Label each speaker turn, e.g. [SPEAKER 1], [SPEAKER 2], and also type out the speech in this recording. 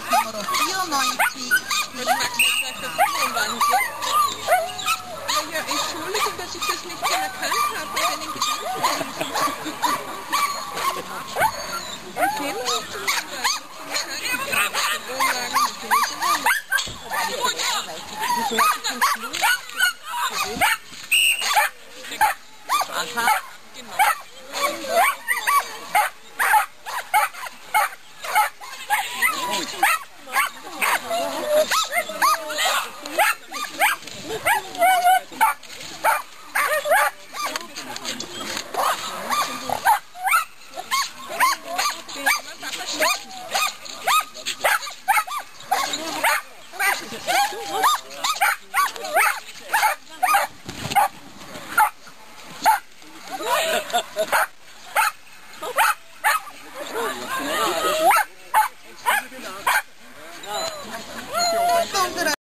[SPEAKER 1] Fahrrad Nummer 94.
[SPEAKER 2] Ja, Entschuldigung, dass ich das nicht schon erkannt habe bei deinen Gedanken. Okay,
[SPEAKER 1] Aha.